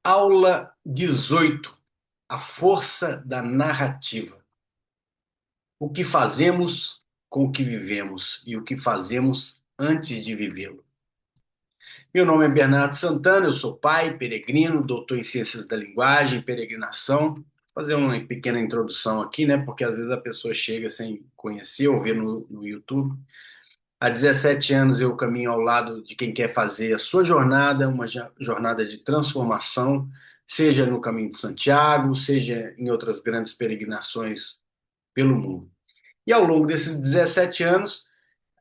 Aula 18: A força da narrativa. O que fazemos com o que vivemos e o que fazemos antes de vivê-lo. Meu nome é Bernardo Santana, eu sou pai, peregrino, doutor em Ciências da Linguagem, peregrinação. Vou fazer uma pequena introdução aqui, né? Porque às vezes a pessoa chega sem conhecer ou ver no YouTube. Há 17 anos eu caminho ao lado de quem quer fazer a sua jornada, uma jornada de transformação, seja no Caminho de Santiago, seja em outras grandes peregrinações pelo mundo. E ao longo desses 17 anos,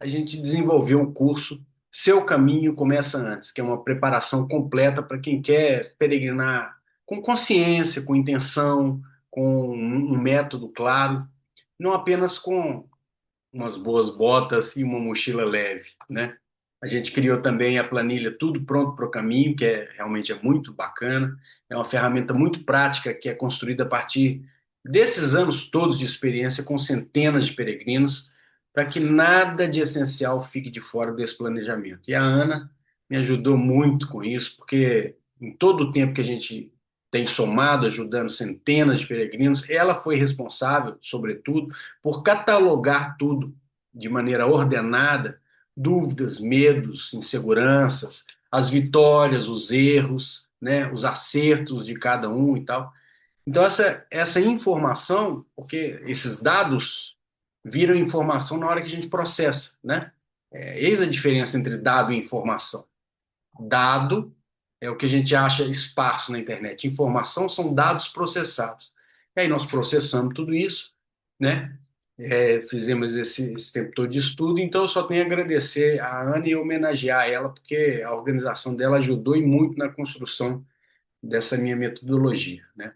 a gente desenvolveu um curso Seu Caminho Começa Antes, que é uma preparação completa para quem quer peregrinar com consciência, com intenção, com um método claro, não apenas com umas boas botas e uma mochila leve, né? A gente criou também a planilha Tudo Pronto para o Caminho, que realmente é muito bacana. É uma ferramenta muito prática que é construída a partir desses anos todos de experiência com centenas de peregrinos, para que nada de essencial fique de fora desse planejamento. E a Ana me ajudou muito com isso, porque em todo o tempo que a gente tem somado, ajudando centenas de peregrinos, ela foi responsável, sobretudo, por catalogar tudo de maneira ordenada, dúvidas, medos, inseguranças, as vitórias, os erros, né, os acertos de cada um e tal. Então, essa informação, porque esses dados viram informação na hora que a gente processa, né? Eis a diferença entre dado e informação. Dado é o que a gente acha espaço na internet. Informação são dados processados. E aí nós processamos tudo isso, né? Fizemos esse tempo todo de estudo, então eu só tenho a agradecer a Ana e homenagear ela, porque a organização dela ajudou e muito na construção dessa minha metodologia, né?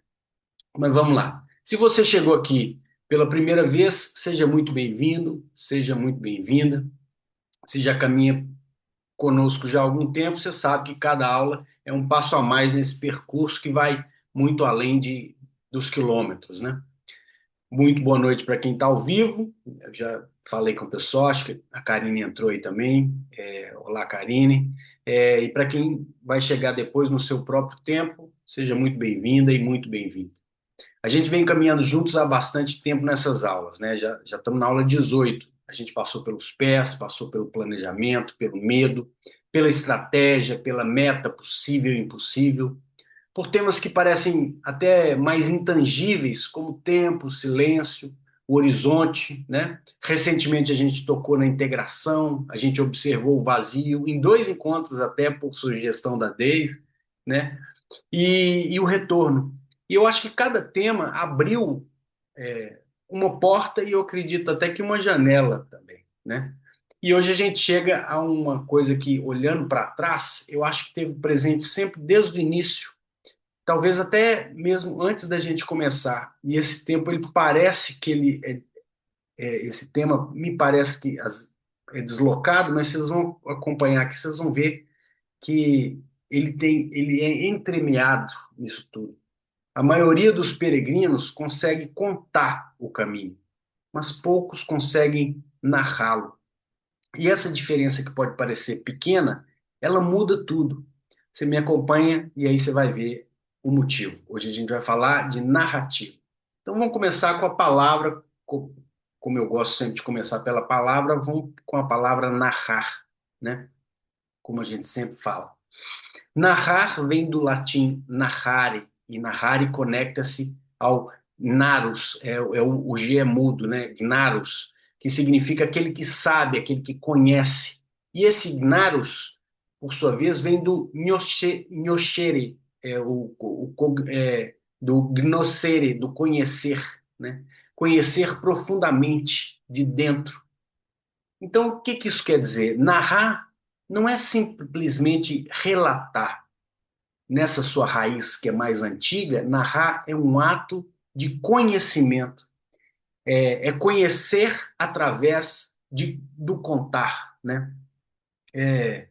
Mas vamos lá. Se você chegou aqui pela primeira vez, seja muito bem-vindo, seja muito bem-vinda. Se já caminha conosco já há algum tempo, você sabe que cada aula é um passo a mais nesse percurso que vai muito além dos quilômetros, né? Muito boa noite para quem está ao vivo. Eu já falei com o pessoal, acho que a Karine entrou aí também. Olá, Karine. E para quem vai chegar depois no seu próprio tempo, seja muito bem-vinda e muito bem-vindo. A gente vem caminhando juntos há bastante tempo nessas aulas, né? Já estamos na aula 18. A gente passou pelos pés, passou pelo planejamento, pelo medo, pela estratégia, pela meta possível e impossível, por temas que parecem até mais intangíveis, como o tempo, o silêncio, o horizonte, né? Recentemente a gente tocou na integração, a gente observou o vazio, em dois encontros até por sugestão da Deise, né? E o retorno. E eu acho que cada tema abriu uma porta e eu acredito até que uma janela também, né? E hoje a gente chega a uma coisa que, olhando para trás, eu acho que teve presente sempre desde o início, talvez até mesmo antes da gente começar. E esse tempo ele parece que esse tema me parece que é deslocado, mas vocês vão acompanhar aqui, vocês vão ver que ele é entremeado nisso tudo. A maioria dos peregrinos consegue contar o caminho, mas poucos conseguem narrá-lo. E essa diferença que pode parecer pequena, ela muda tudo. Você me acompanha e aí você vai ver o motivo. Hoje a gente vai falar de narrativa. Então vamos começar com a palavra, como eu gosto sempre de começar pela palavra, vamos com a palavra narrar, né? Como a gente sempre fala. Narrar vem do latim narrare, e narrare conecta-se ao narus, o G é mudo, né? Gnarus, que significa aquele que sabe, aquele que conhece. E esse gnarus, por sua vez, vem do gnoscere, do gnoscere, do conhecer, né? Conhecer profundamente de dentro. Então, o que que isso quer dizer? Narrar não é simplesmente relatar. Nessa sua raiz que é mais antiga, narrar é um ato de conhecimento, é conhecer através do contar, né? É,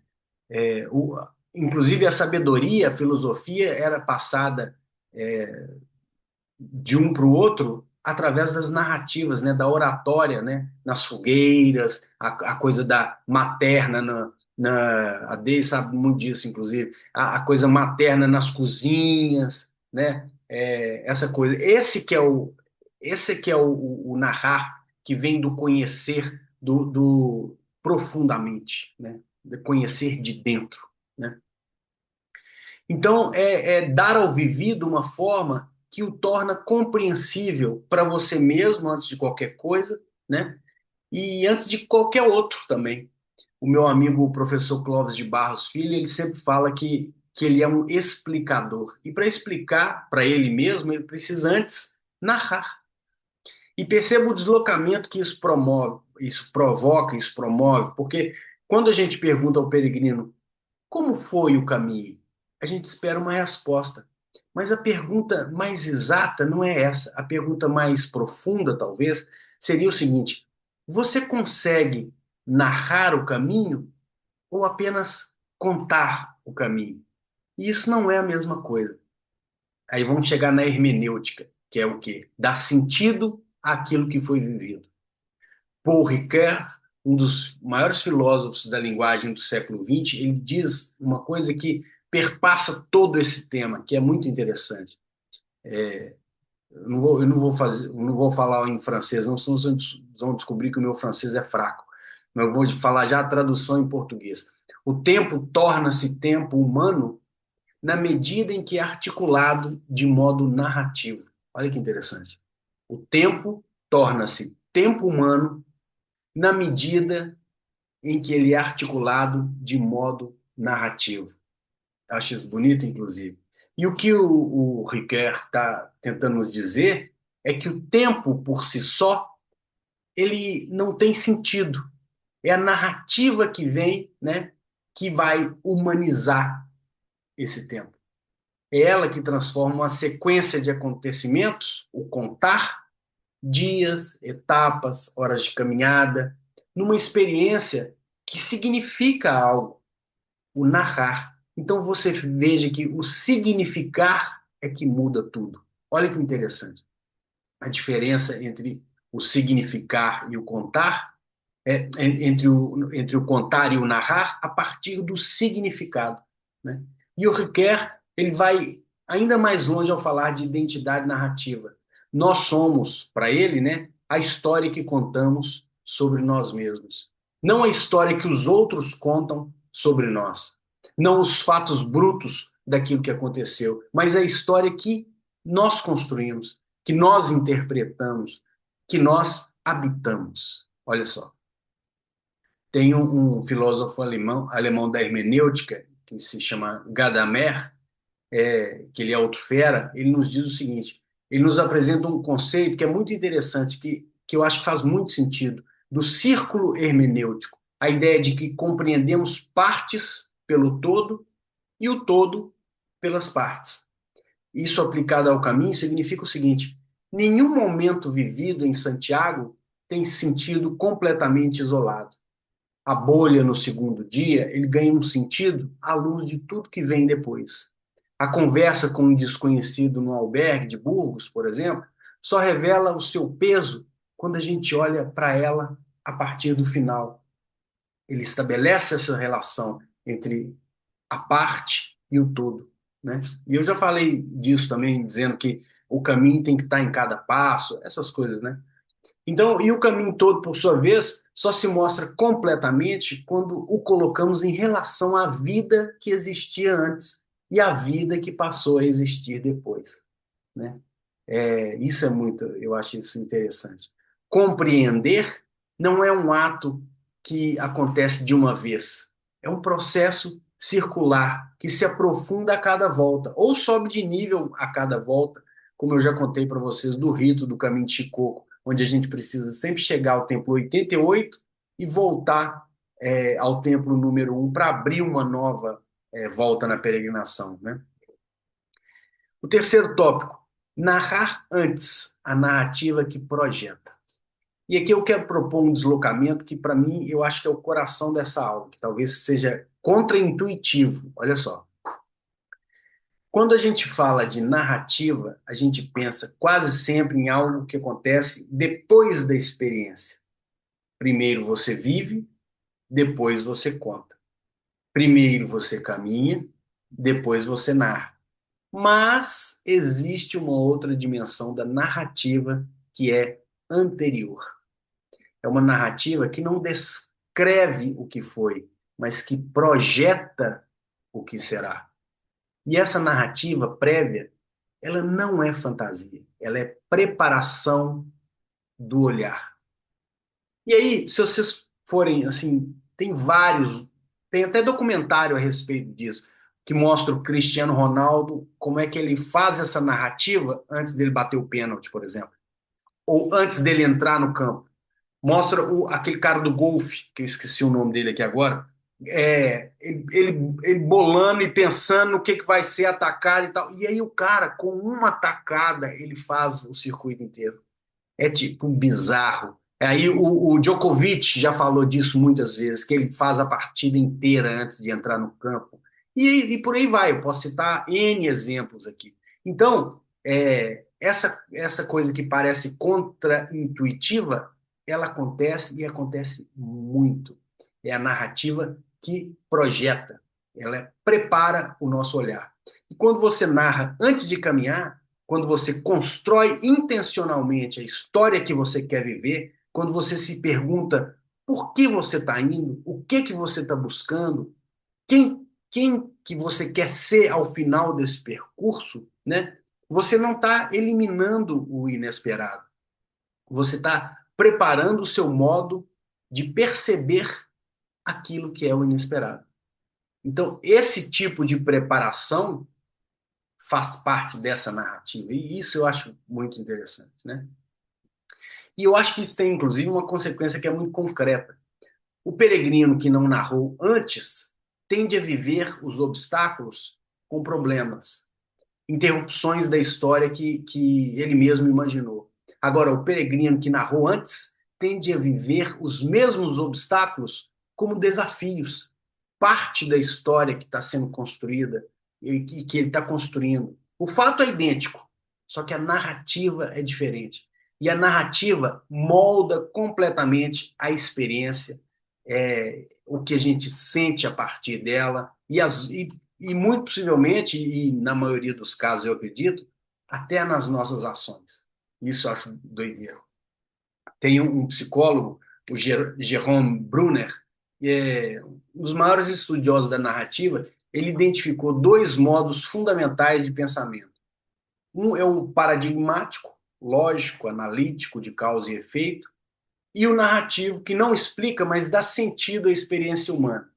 Inclusive a sabedoria, a filosofia era passada de um para o outro através das narrativas, né, da oratória, né, nas fogueiras, a coisa da materna A Dei sabe muito disso, inclusive, a coisa materna nas cozinhas, né? Essa coisa. Esse que é o narrar que vem do conhecer do profundamente, né? De conhecer de dentro, né? Então, é dar ao vivido uma forma que o torna compreensível para você mesmo antes de qualquer coisa, né? E antes de qualquer outro também. O meu amigo, o professor Clóvis de Barros Filho, ele sempre fala que ele é um explicador. E para explicar para ele mesmo, ele precisa antes narrar. E perceba o deslocamento que isso promove, isso provoca, isso promove, porque quando a gente pergunta ao peregrino como foi o caminho, a gente espera uma resposta. Mas a pergunta mais exata não é essa. A pergunta mais profunda, talvez, seria o seguinte: você consegue narrar o caminho ou apenas contar o caminho? E isso não é a mesma coisa. Aí vamos chegar na hermenêutica, que é o quê? Dar sentido àquilo que foi vivido. Paul Ricoeur, um dos maiores filósofos da linguagem do século XX, ele diz uma coisa que perpassa todo esse tema, que é muito interessante. Eu não vou falar em francês, não, senão vocês vão descobrir que o meu francês é fraco. Mas eu vou falar já a tradução em português. O tempo torna-se tempo humano na medida em que é articulado de modo narrativo. Olha que interessante. O tempo torna-se tempo humano na medida em que ele é articulado de modo narrativo. Acho isso bonito, inclusive. E o que o Ricoeur está tentando nos dizer é que o tempo por si só ele não tem sentido. É a narrativa que vem, né, que vai humanizar esse tempo. É ela que transforma uma sequência de acontecimentos, o contar, dias, etapas, horas de caminhada, numa experiência que significa algo, o narrar. Então você veja que o significar é que muda tudo. Olha que interessante. A diferença entre o significar e o contar entre o contar e o narrar a partir do significado, né? E o Ricoeur, ele vai ainda mais longe ao falar de identidade narrativa. Nós somos, para ele, né, a história que contamos sobre nós mesmos. Não a história que os outros contam sobre nós. Não os fatos brutos daquilo que aconteceu, mas a história que nós construímos, que nós interpretamos, que nós habitamos. Olha só. Tem um filósofo alemão da hermenêutica, que se chama Gadamer, que ele é outro fera, ele nos diz o seguinte, ele nos apresenta um conceito que é muito interessante, que eu acho que faz muito sentido, do círculo hermenêutico, a ideia de que compreendemos partes pelo todo e o todo pelas partes. Isso aplicado ao caminho significa o seguinte, nenhum momento vivido em Santiago tem sentido completamente isolado. A bolha no segundo dia, ele ganha um sentido à luz de tudo que vem depois. A conversa com um desconhecido no albergue de Burgos, por exemplo, só revela o seu peso quando a gente olha para ela a partir do final. Ele estabelece essa relação entre a parte e o todo, né? E eu já falei disso também, dizendo que o caminho tem que estar em cada passo, essas coisas, né? Então, e o caminho todo, por sua vez, só se mostra completamente quando o colocamos em relação à vida que existia antes e à vida que passou a existir depois, né? Isso é muito, eu acho isso interessante. Compreender não é um ato que acontece de uma vez, é um processo circular que se aprofunda a cada volta, ou sobe de nível a cada volta, como eu já contei para vocês do rito do caminho de Chicoco, onde a gente precisa sempre chegar ao templo 88 e voltar ao templo número 1 para abrir uma nova volta na peregrinação, né? O terceiro tópico, narrar antes a narrativa que projeta. E aqui eu quero propor um deslocamento que, para mim, eu acho que é o coração dessa aula, que talvez seja contraintuitivo. Olha só. Quando a gente fala de narrativa, a gente pensa quase sempre em algo que acontece depois da experiência. Primeiro você vive, depois você conta. Primeiro você caminha, depois você narra. Mas existe uma outra dimensão da narrativa que é anterior. É uma narrativa que não descreve o que foi, mas que projeta o que será. E essa narrativa prévia, ela não é fantasia, ela é preparação do olhar. E aí, se vocês forem assim, tem vários, tem até documentário a respeito disso, que mostra o Cristiano Ronaldo, como é que ele faz essa narrativa antes dele bater o pênalti, por exemplo, ou antes dele entrar no campo. Mostra aquele cara do golfe, que eu esqueci o nome dele aqui agora, ele bolando e pensando no que vai ser atacado e tal. E aí o cara, com uma atacada, ele faz o circuito inteiro. É tipo bizarro. Aí o Djokovic já falou disso muitas vezes, que ele faz a partida inteira antes de entrar no campo. E por aí vai, eu posso citar N exemplos aqui. Então, essa coisa que parece contra-intuitiva, ela acontece e acontece muito. É a narrativa que projeta, ela prepara o nosso olhar. E quando você narra antes de caminhar, quando você constrói intencionalmente a história que você quer viver, quando você se pergunta por que você está indo, o que que você está buscando, quem que você quer ser ao final desse percurso, né? Você não está eliminando o inesperado. Você está preparando o seu modo de perceber aquilo que é o inesperado. Então, esse tipo de preparação faz parte dessa narrativa. E isso eu acho muito interessante, né? E eu acho que isso tem, inclusive, uma consequência que é muito concreta. O peregrino que não narrou antes tende a viver os obstáculos com problemas, interrupções da história que ele mesmo imaginou. Agora, o peregrino que narrou antes tende a viver os mesmos obstáculos como desafios, parte da história que está sendo construída e que ele está construindo. O fato é idêntico, só que a narrativa é diferente. E a narrativa molda completamente a experiência, o que a gente sente a partir dela, e muito possivelmente, e na maioria dos casos eu acredito, até nas nossas ações. Isso eu acho doideiro. Tem um psicólogo, o Jerome Brunner, um dos maiores estudiosos da narrativa. Ele identificou dois modos fundamentais de pensamento. Um é o paradigmático, lógico, analítico, de causa e efeito, e o narrativo, que não explica, mas dá sentido à experiência humana.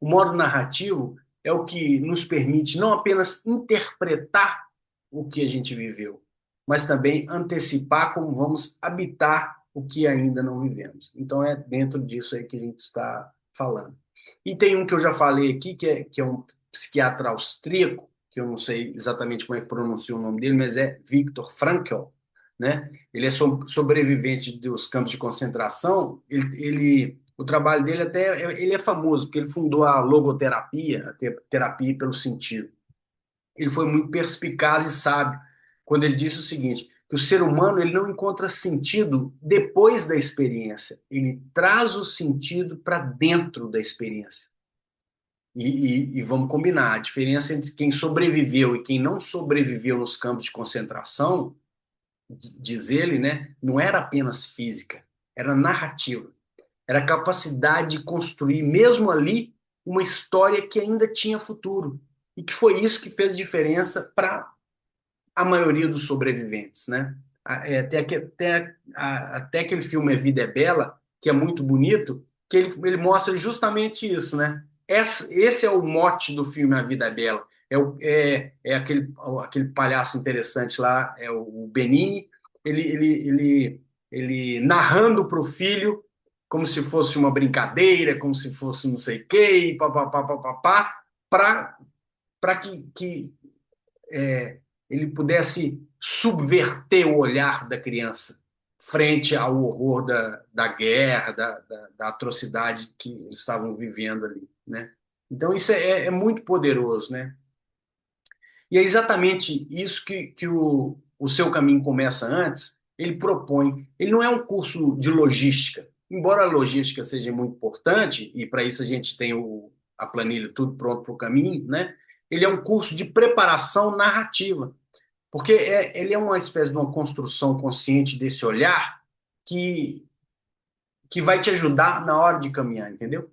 O modo narrativo é o que nos permite não apenas interpretar o que a gente viveu, mas também antecipar como vamos habitar o que ainda não vivemos. Então é dentro disso aí que a gente está falando. E tem um que eu já falei aqui, que é um psiquiatra austríaco, que eu não sei exatamente como é que pronuncia o nome dele, mas é Viktor Frankl, né? Ele é sobrevivente dos campos de concentração. O trabalho dele até ele é famoso porque ele fundou a logoterapia, a terapia pelo sentido. Ele foi muito perspicaz e sábio quando ele disse o seguinte: que o ser humano ele não encontra sentido depois da experiência, ele traz o sentido para dentro da experiência. E vamos combinar, a diferença entre quem sobreviveu e quem não sobreviveu nos campos de concentração, diz ele, né, não era apenas física, era narrativa. Era a capacidade de construir, mesmo ali, uma história que ainda tinha futuro. E que foi isso que fez diferença para a maioria dos sobreviventes, né? Até aquele filme A Vida é Bela, que é muito bonito, que ele mostra justamente isso, né? Esse é o mote do filme A Vida é Bela. Aquele palhaço interessante lá, é o Benini, ele narrando para o filho como se fosse uma brincadeira, como se fosse não sei o quê, e papapá, para que ele pudesse subverter o olhar da criança frente ao horror da guerra, da atrocidade que eles estavam vivendo ali, né? Então isso é muito poderoso, né? E é exatamente isso que o seu caminho começa antes, ele propõe. Ele não é um curso de logística, embora a logística seja muito importante, e para isso a gente tem a planilha tudo pronto para o caminho, né? Ele é um curso de preparação narrativa, porque ele é uma espécie de uma construção consciente desse olhar que, que vai te ajudar na hora de caminhar, entendeu?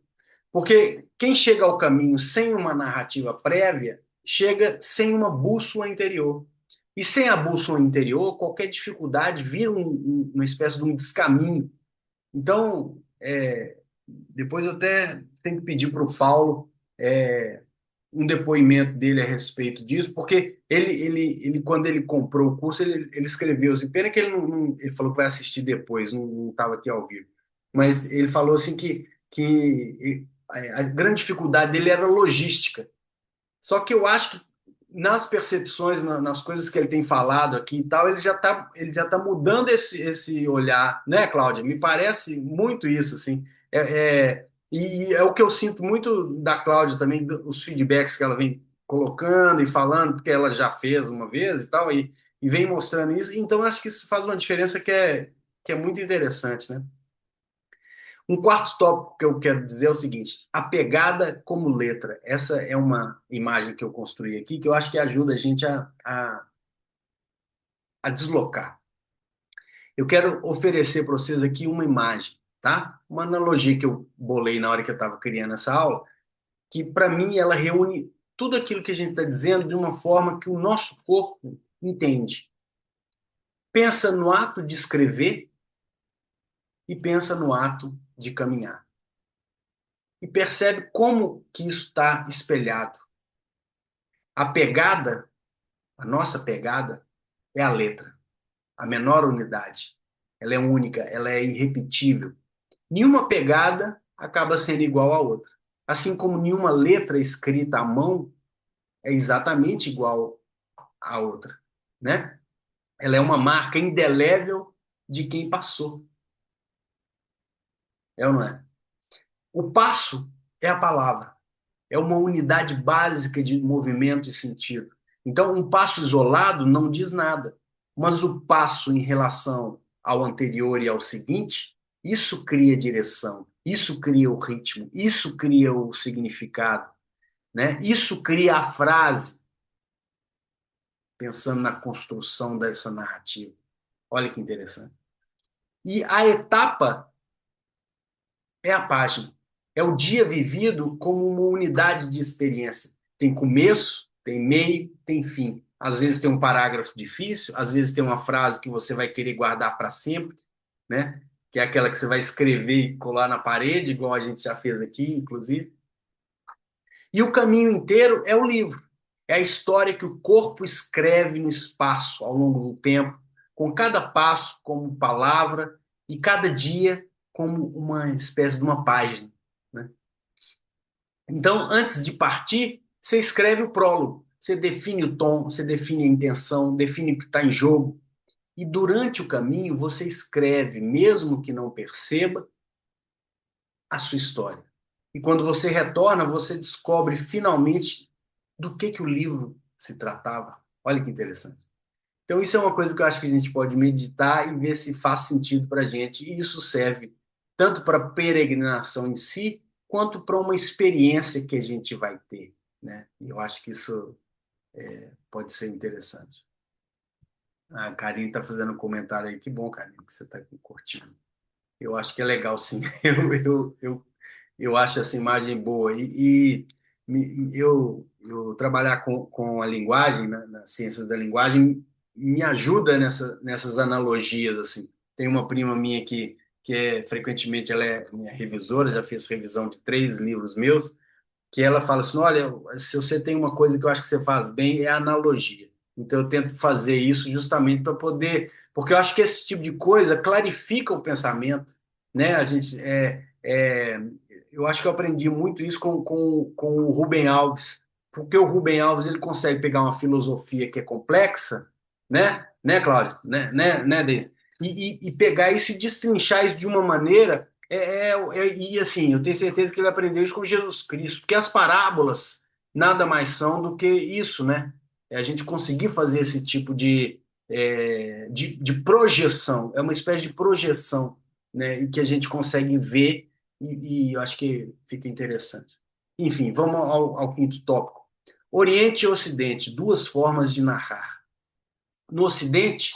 Porque quem chega ao caminho sem uma narrativa prévia, chega sem uma bússola interior. E sem a bússola interior, qualquer dificuldade vira uma espécie de um descaminho. Então, depois eu até tenho que pedir para o Paulo um depoimento dele a respeito disso, porque quando ele comprou o curso, ele escreveu assim, pena que ele ele falou que vai assistir depois, não estava aqui ao vivo, mas ele falou assim que a grande dificuldade dele era a logística. Só que eu acho que nas percepções, nas coisas que ele tem falado aqui e tal, ele já tá mudando esse olhar, né, Cláudia? Me parece muito isso, assim. E é o que eu sinto muito da Cláudia também, os feedbacks que ela vem colocando e falando, porque ela já fez uma vez e tal, e vem mostrando isso. Então, eu acho que isso faz uma diferença que é muito interessante, né? Um quarto tópico que eu quero dizer é o seguinte: a pegada como letra. Essa é uma imagem que eu construí aqui que eu acho que ajuda a gente a deslocar. Eu quero oferecer para vocês aqui uma imagem, tá? Uma analogia que eu bolei na hora que eu estava criando essa aula, que para mim ela reúne tudo aquilo que a gente está dizendo de uma forma que o nosso corpo entende. Pensa no ato de escrever e pensa no ato de caminhar. E percebe como que isso está espelhado. A pegada, a nossa pegada, é a letra, a menor unidade. Ela é única, ela é irrepetível. Nenhuma pegada acaba sendo igual à outra. Assim como nenhuma letra escrita à mão é exatamente igual à outra, né? Ela é uma marca indelével de quem passou. É ou não é? O passo é a palavra. É uma unidade básica de movimento e sentido. Então, um passo isolado não diz nada, mas o passo em relação ao anterior e ao seguinte, isso cria direção, isso cria o ritmo, isso cria o significado, né? Isso cria a frase, pensando na construção dessa narrativa. Olha que interessante. E a etapa é a página. É o dia vivido como uma unidade de experiência. Tem começo, tem meio, tem fim. Às vezes tem um parágrafo difícil, às vezes tem uma frase que você vai querer guardar para sempre, né? Que é aquela que você vai escrever e colar na parede, igual a gente já fez aqui, inclusive. E o caminho inteiro é o livro. É a história que o corpo escreve no espaço ao longo do tempo, com cada passo como palavra e cada dia como uma espécie de uma página, né? Então, antes de partir, você escreve o prólogo, você define o tom, você define a intenção, define o que está em jogo. E durante o caminho, você escreve, mesmo que não perceba, a sua história. E quando você retorna, você descobre finalmente do que o livro se tratava. Olha que interessante. Então, isso é uma coisa que eu acho que a gente pode meditar e ver se faz sentido para a gente. E isso serve tanto para a peregrinação em si, quanto para uma experiência que a gente vai ter, né? E eu acho que isso pode ser interessante. A Karine está fazendo um comentário aí. Que bom, Karine, que você está curtindo. Eu acho que é legal, sim. Eu acho essa imagem boa. Eu trabalhar com a linguagem, né, nas ciências da linguagem, me ajuda nessas analogias, assim. Tem uma prima minha que frequentemente ela é minha revisora, já fez revisão de 3 livros meus, que ela fala assim, olha, se você tem uma coisa que eu acho que você faz bem, é a analogia. Então eu tento fazer isso justamente para poder, porque eu acho que esse tipo de coisa clarifica o pensamento, né? Eu acho que eu aprendi muito isso com o Rubem Alves, porque o Rubem Alves ele consegue pegar uma filosofia que é complexa, né, Cláudio, Deise? E pegar isso e destrinchar isso de uma maneira e assim, eu tenho certeza que ele aprendeu isso com Jesus Cristo, porque as parábolas nada mais são do que isso, né? É a gente conseguir fazer esse tipo de projeção, é uma espécie de projeção, né? E que a gente consegue ver, e eu acho que fica interessante. Enfim, vamos ao quinto tópico. Oriente e Ocidente, duas formas de narrar. No Ocidente,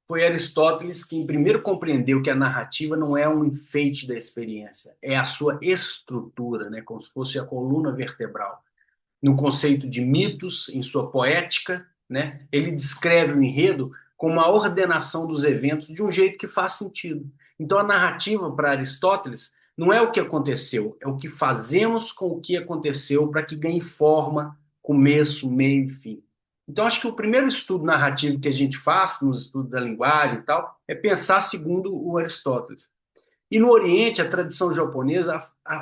foi Aristóteles quem primeiro compreendeu que a narrativa não é um enfeite da experiência, é a sua estrutura, né? Como se fosse a coluna vertebral. No conceito de mitos, em sua poética, né? Ele descreve o enredo como a ordenação dos eventos de um jeito que faz sentido. Então, a narrativa, para Aristóteles, não é o que aconteceu, é o que fazemos com o que aconteceu para que ganhe forma, começo, meio e fim. Então, acho que o primeiro estudo narrativo que a gente faz, nos estudos da linguagem e tal, é pensar segundo o Aristóteles. E no Oriente, a tradição japonesa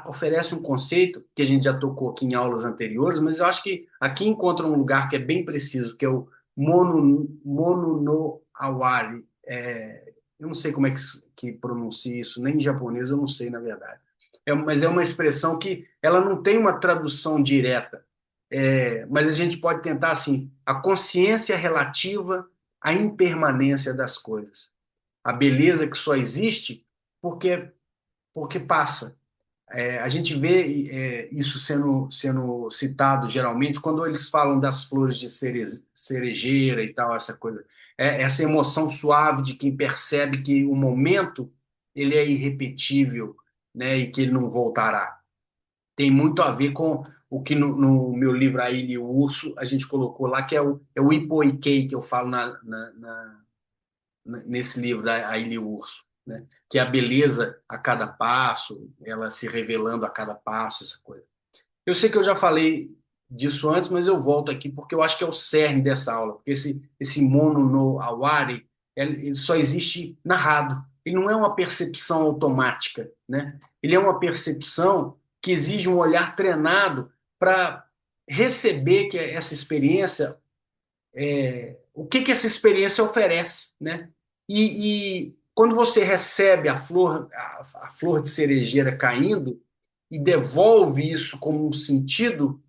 oferece um conceito que a gente já tocou aqui em aulas anteriores, mas eu acho que aqui encontra um lugar que é bem preciso, que é o mono no awari. Eu não sei como é que pronuncia isso, nem em japonês eu não sei, na verdade. Mas é uma expressão que ela não tem uma tradução direta. Mas a gente pode tentar assim, a consciência relativa à impermanência das coisas. A beleza que só existe porque passa. A gente vê isso sendo citado geralmente quando eles falam das flores de cerejeira e tal, essa coisa. Essa emoção suave de quem percebe que o momento ele é irrepetível, né, e que ele não voltará. Tem muito a ver com o que no meu livro A Ilha e o Urso a gente colocou lá, que é o Ipoiquei, que eu falo nesse livro da A Ilha e o Urso, né? Que é a beleza a cada passo, ela se revelando a cada passo, essa coisa. Eu sei que eu já falei disso antes, mas eu volto aqui porque eu acho que é o cerne dessa aula, porque esse mono no awari, ele só existe narrado. Ele não é uma percepção automática, né? Ele é uma percepção que exige um olhar treinado para receber que essa experiência o que essa experiência oferece, né? E quando você recebe a flor de cerejeira caindo e devolve isso como um sentido,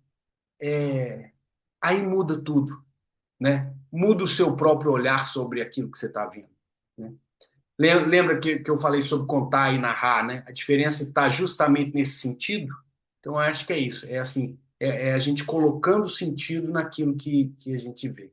aí muda tudo, né? Muda o seu próprio olhar sobre aquilo que você está vendo, né? Lembra que eu falei sobre contar e narrar, né? A diferença está justamente nesse sentido. Então, eu acho que é isso. É assim, é a gente colocando sentido naquilo que a gente vê.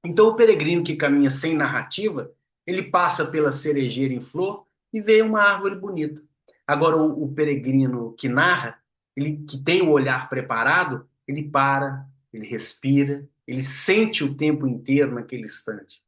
Então, o peregrino que caminha sem narrativa, ele passa pela cerejeira em flor e vê uma árvore bonita. Agora, o peregrino que narra, ele que tem o olhar preparado, ele para, ele respira, ele sente o tempo inteiro naquele instante.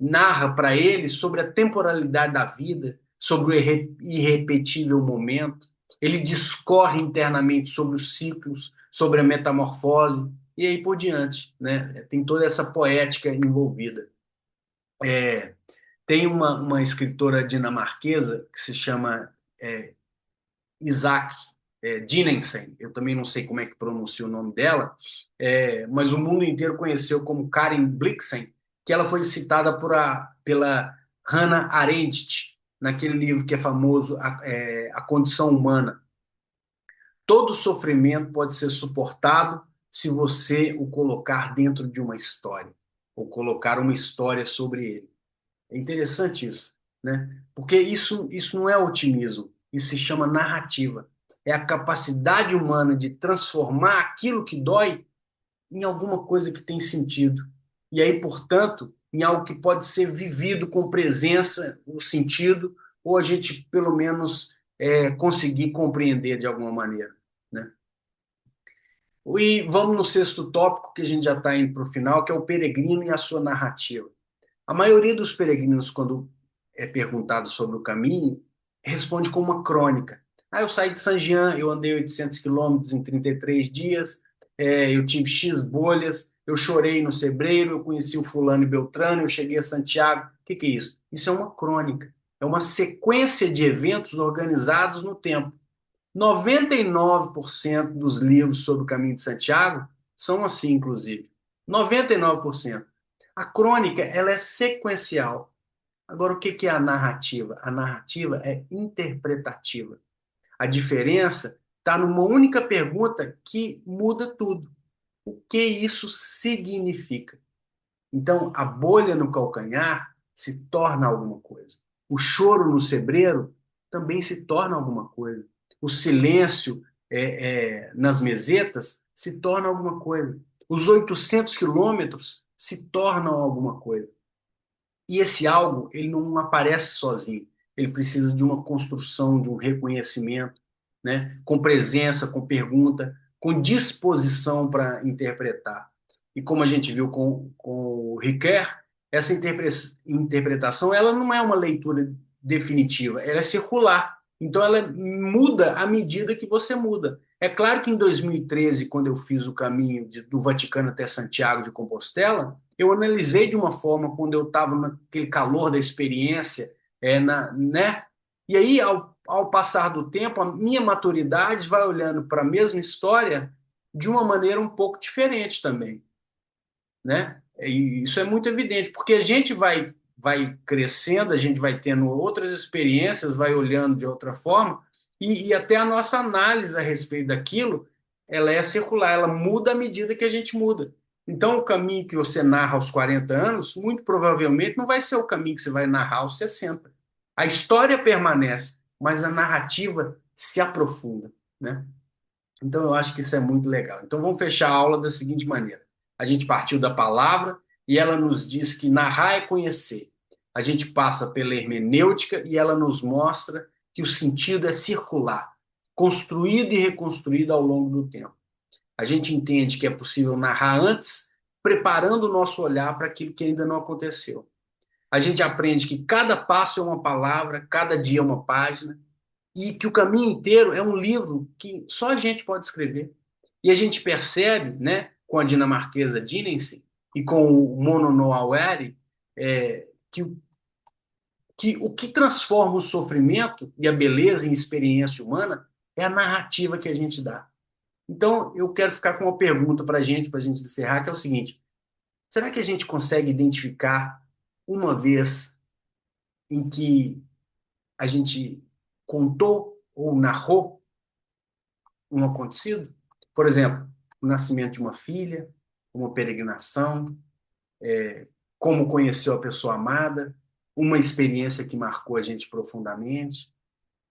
Narra para ele sobre a temporalidade da vida, sobre o irrepetível momento. Ele discorre internamente sobre os ciclos, sobre a metamorfose e aí por diante, né? Tem toda essa poética envolvida. Tem uma escritora dinamarquesa que se chama Isaac Dinesen, eu também não sei como é que pronuncia o nome dela, mas o mundo inteiro conheceu como Karen Blixen, que ela foi citada pela Hannah Arendt, naquele livro que é famoso, A Condição Humana. Todo sofrimento pode ser suportado se você o colocar dentro de uma história, ou colocar uma história sobre ele. É interessante isso, né? Porque isso não é otimismo, isso se chama narrativa. É a capacidade humana de transformar aquilo que dói em alguma coisa que tem sentido. E aí, portanto, em algo que pode ser vivido com presença, o sentido, ou a gente, pelo menos, conseguir compreender de alguma maneira, né? E vamos no sexto tópico, que a gente já está indo para o final, que é o peregrino e a sua narrativa. A maioria dos peregrinos, quando é perguntado sobre o caminho, responde com uma crônica. Eu saí de Saint-Jean, eu andei 800 quilômetros em 33 dias, eu tive X bolhas, eu chorei no Cebreiro, eu conheci o fulano e Beltrano, eu cheguei a Santiago. O que é isso? Isso é uma crônica. É uma sequência de eventos organizados no tempo. 99% dos livros sobre o caminho de Santiago são assim, inclusive. 99%. A crônica, ela é sequencial. Agora, o que é a narrativa? A narrativa é interpretativa. A diferença está numa única pergunta que muda tudo. O que isso significa? Então, a bolha no calcanhar se torna alguma coisa. O choro no cebreiro também se torna alguma coisa. O silêncio nas mesetas se torna alguma coisa. Os 800 quilômetros se tornam alguma coisa. E esse algo, ele não aparece sozinho. Ele precisa de uma construção, de um reconhecimento, né? Com presença, com pergunta, com disposição para interpretar. E como a gente viu com o Ricoeur, essa interpretação ela não é uma leitura definitiva, ela é circular. Então ela muda à medida que você muda. É claro que em 2013, quando eu fiz o caminho do Vaticano até Santiago de Compostela, eu analisei de uma forma quando eu estava naquele calor da experiência, né? E aí, ao passar do tempo, a minha maturidade vai olhando para a mesma história de uma maneira um pouco diferente também, né? E isso é muito evidente, porque a gente vai crescendo, a gente vai tendo outras experiências, vai olhando de outra forma, e até a nossa análise a respeito daquilo, ela é circular, ela muda à medida que a gente muda. Então, o caminho que você narra aos 40 anos, muito provavelmente não vai ser o caminho que você vai narrar aos 60. A história permanece, mas a narrativa se aprofunda, né? Então, eu acho que isso é muito legal. Então, vamos fechar a aula da seguinte maneira: a gente partiu da palavra e ela nos diz que narrar é conhecer. A gente passa pela hermenêutica e ela nos mostra que o sentido é circular, construído e reconstruído ao longo do tempo. A gente entende que é possível narrar antes, preparando o nosso olhar para aquilo que ainda não aconteceu. A gente aprende que cada passo é uma palavra, cada dia é uma página, e que o caminho inteiro é um livro que só a gente pode escrever. E a gente percebe, né, com a dinamarquesa Dinense e com o Mono no Aware, que o que transforma o sofrimento e a beleza em experiência humana é a narrativa que a gente dá. Então, eu quero ficar com uma pergunta para a gente encerrar, que é o seguinte: será que a gente consegue identificar uma vez em que a gente contou ou narrou um acontecido? Por exemplo, o nascimento de uma filha, uma peregrinação, como conheceu a pessoa amada, uma experiência que marcou a gente profundamente.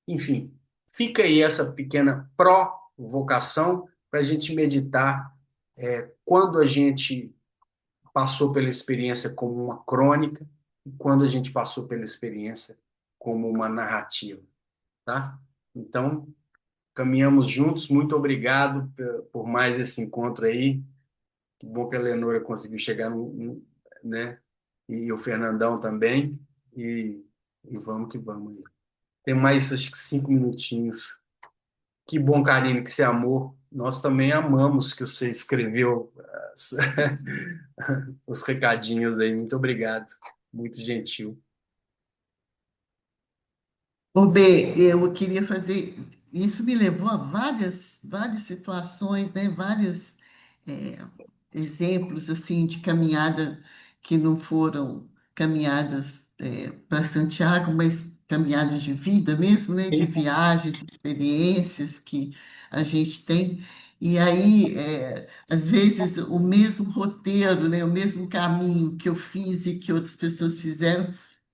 Enfim, fica aí essa pequena provocação para a gente meditar quando a gente passou pela experiência como uma crônica e quando a gente passou pela experiência como uma narrativa, tá? Então, caminhamos juntos. Muito obrigado por mais esse encontro aí. Que bom que a Lenora conseguiu chegar né? E o Fernandão também. E, e vamos que vamos. Tem mais acho que 5 minutinhos. Que bom, Karine, que você amou. Nós também amamos que você escreveu os recadinhos aí. Muito obrigado. Muito gentil. Ô, B, eu queria fazer. Isso me levou a várias situações, né? Vários exemplos assim de caminhada que não foram caminhadas para Santiago, mas caminhadas de vida mesmo, né? De viagens, de experiências que a gente tem. E aí, às vezes, o mesmo roteiro, né? O mesmo caminho que eu fiz e que outras pessoas fizeram,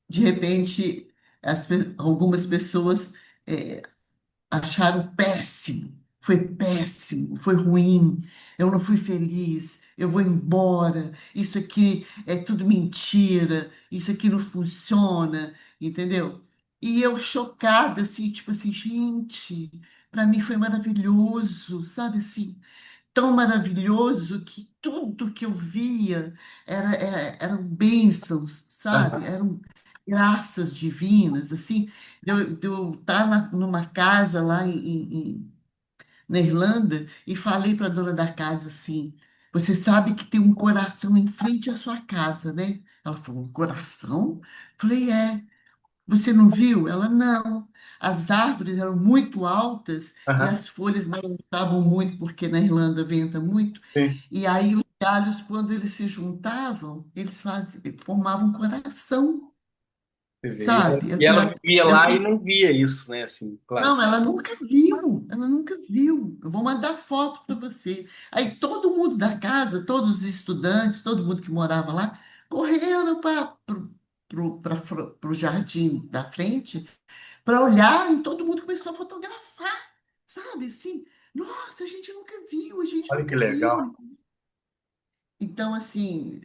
de repente, algumas pessoas é, acharam péssimo, foi ruim, eu não fui feliz, eu vou embora, isso aqui é tudo mentira, isso aqui não funciona, entendeu? E eu chocada, assim, tipo assim, gente, para mim foi maravilhoso, sabe assim? Tão maravilhoso que tudo que eu via eram bênçãos, sabe? Aham, Eram graças divinas, assim. De eu estar numa casa lá na Irlanda e falei para a dona da casa assim: você sabe que tem um coração em frente à sua casa, né? Ela falou: um coração? Falei: é. Você não viu? Ela não. As árvores eram muito altas e aham, as folhas balançavam muito, porque na Irlanda venta muito. sim, E aí os galhos, quando eles se juntavam, formavam um coração, você vê. sabe? E ela vivia Eu lá e tenho- não via isso, né? Assim, claro. não, ela nunca viu, ela nunca viu. Eu vou mandar foto para você. Aí todo mundo da casa, todos os estudantes, todo mundo que morava lá, correram para o jardim da frente para olhar e todo mundo começou a fotografar, sabe? Assim, Nossa, a gente nunca viu, a gente Olha que nunca legal. viu. Então, assim,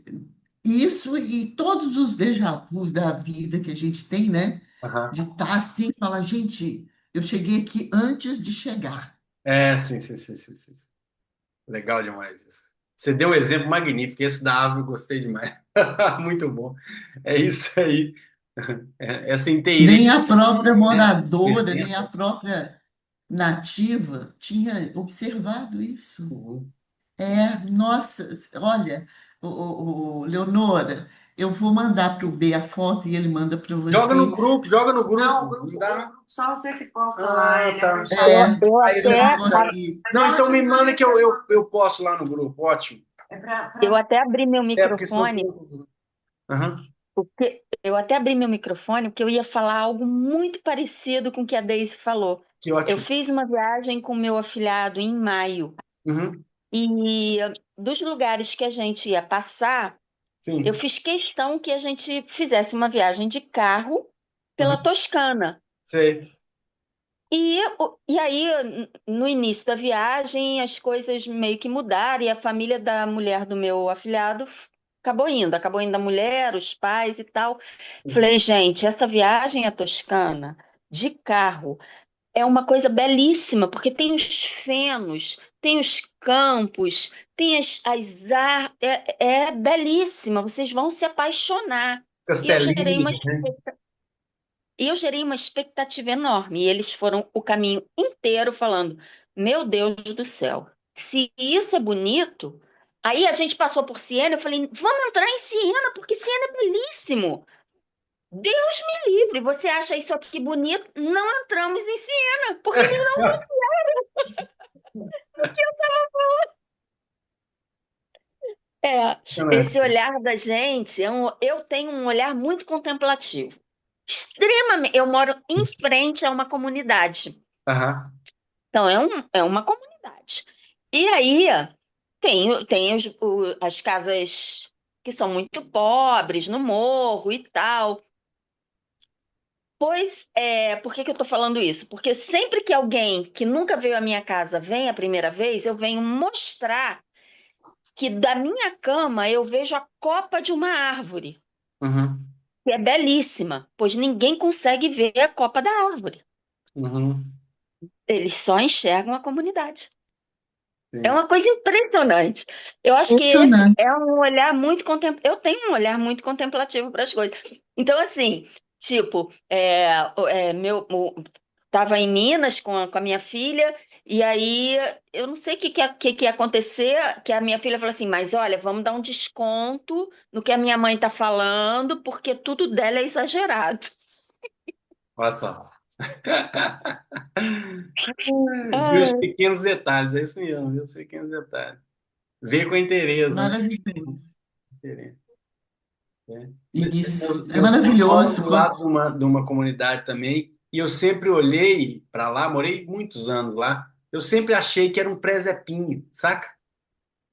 isso e todos os déjà-vus da vida que a gente tem, né? Aham. De estar assim, e falar, gente, eu cheguei aqui antes de chegar. É, sim, sim, sim, sim, sim. Legal demais isso. Você deu um exemplo magnífico. Esse da árvore eu gostei demais. Muito bom. É isso aí. Essa inteireza Nem a própria de moradora, nem a presença. própria nativa tinha observado isso. Uhum. É, nossa, olha, Leonora, eu vou mandar para o B a foto e ele manda para Joga no você. grupo, joga no grupo. Não, não dá. Só você que posta lá, ele é Tá. fechado. Eu Aí você até, manda aí. Não, então me manda que eu posto lá no grupo. Ótimo. É eu até abri meu É, porque senão microfone, fica. Aham. porque eu ia falar algo muito parecido com o que a Daisy falou. Que Eu ótimo. fiz uma viagem com meu afilhado em maio Uhum. e dos lugares que a gente ia passar, eu Sim. fiz questão que a gente fizesse uma viagem de carro pela Uhum. Toscana. Sei. E aí, no início da viagem, as coisas meio que mudaram e a família da mulher do meu afilhado acabou indo a mulher, os pais e tal. Falei, gente, essa viagem à Toscana de carro é uma coisa belíssima, porque tem os fenos, tem os campos, tem é belíssima, vocês vão se apaixonar. E eu gerei uma Castelinhos, né? e eu gerei uma expectativa enorme. E eles foram o caminho inteiro falando: Meu Deus do céu, se isso é bonito. Aí a gente passou por Siena. Eu falei: Vamos entrar em Siena, porque Siena é belíssimo. Deus me livre, você acha isso aqui bonito? Não entramos em Siena, porque eles não é, esse Impressionante. olhar da gente, eu tenho um olhar muito contemplativo. Extremamente. Eu moro em frente a uma comunidade. Aham. Então, é uma comunidade. E aí, tem as casas que são muito pobres no morro e tal. Pois, por que que eu estou falando isso? Porque sempre que alguém que nunca veio à minha casa vem a primeira vez, eu venho mostrar que da minha cama eu vejo a copa de uma árvore, Uhum. que é belíssima, pois ninguém consegue ver a copa da árvore. Uhum. Eles só enxergam a comunidade. É Sim. uma coisa impressionante. Eu acho que esse Impressionante. é um olhar muito contemplativo. Eu tenho um olhar muito contemplativo para as coisas. Então, assim, tipo, tava em Minas com a minha filha, e aí eu não sei o que ia acontecer, que a minha filha falou assim, mas olha, vamos dar um desconto no que a minha mãe está falando, porque tudo dela é exagerado. Olha só. Viu os Ah, pequenos detalhes, é isso mesmo, viu os pequenos detalhes. Vê com interesse, né? Maravilhoso. Interesse, né? Isso, é Eu moro maravilhoso. do lado de uma comunidade também, e eu sempre olhei para lá, morei muitos anos lá, eu sempre achei que era um presepinho, saca?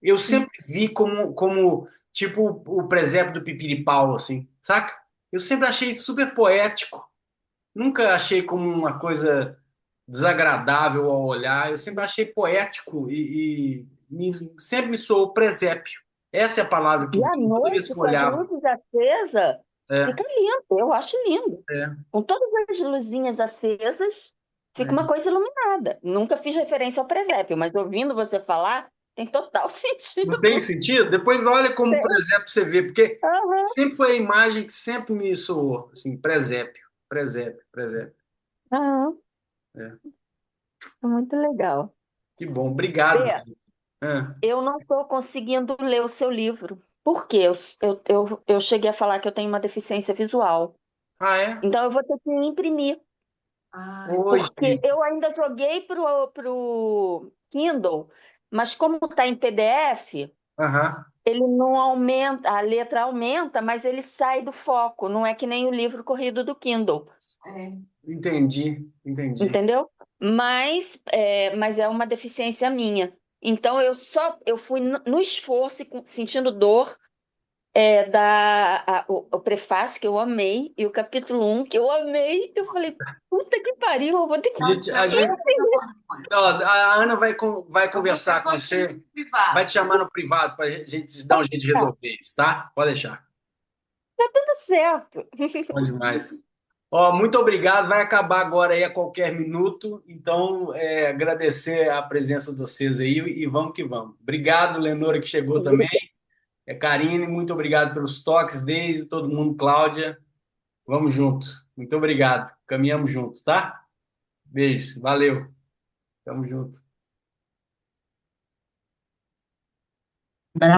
Eu sempre vi como tipo o presépio do Pipiripau, assim, saca? Eu sempre achei super poético. Nunca achei como uma coisa desagradável ao olhar. Eu sempre achei poético sempre me soou presépio. Essa é a palavra que e à vem toda vez noite, que eu com as olhava. luzes acesas, É, fica lindo, eu acho lindo. é, Com todas as luzinhas acesas, fica uma é. coisa iluminada. Nunca fiz referência ao presépio, mas ouvindo você falar, tem total Não tem sentido. sentido? Depois olha como presépio você vê, porque Aham, sempre foi a imagem que sempre me soou, assim, presépio, presépio, presépio. aham, É. muito legal. Que bom, obrigado. Bê, Ah, eu não estou conseguindo ler o seu livro. Por quê? Eu cheguei a falar que eu tenho uma deficiência visual. é? Então eu vou ter que imprimir. Porque Hoje. eu ainda joguei pro Kindle, mas como está em PDF, Aham, ele não aumenta, a letra aumenta, mas ele sai do foco, não é que nem o livro corrido do Kindle, entendi, entendi. entendeu? Mas é uma deficiência minha. Então eu fui no esforço e sentindo dor o prefácio que eu amei e o capítulo 1 que eu amei. Eu falei, puta que pariu, eu vou ter que. A gente, ó, a Ana vai conversar com você, vai te chamar no privado para a gente dar um jeito de Tá, resolver isso, tá? Pode deixar. tudo certo. Bom demais. Ó, muito obrigado. Vai acabar agora aí a qualquer minuto. Então, agradecer a presença de vocês aí e vamos que vamos. Obrigado, Lenora, que chegou também. Karine, muito obrigado pelos toques, desde todo mundo, Cláudia. Vamos junto. Muito obrigado. Caminhamos juntos, tá? Beijo. Valeu. Tamo junto.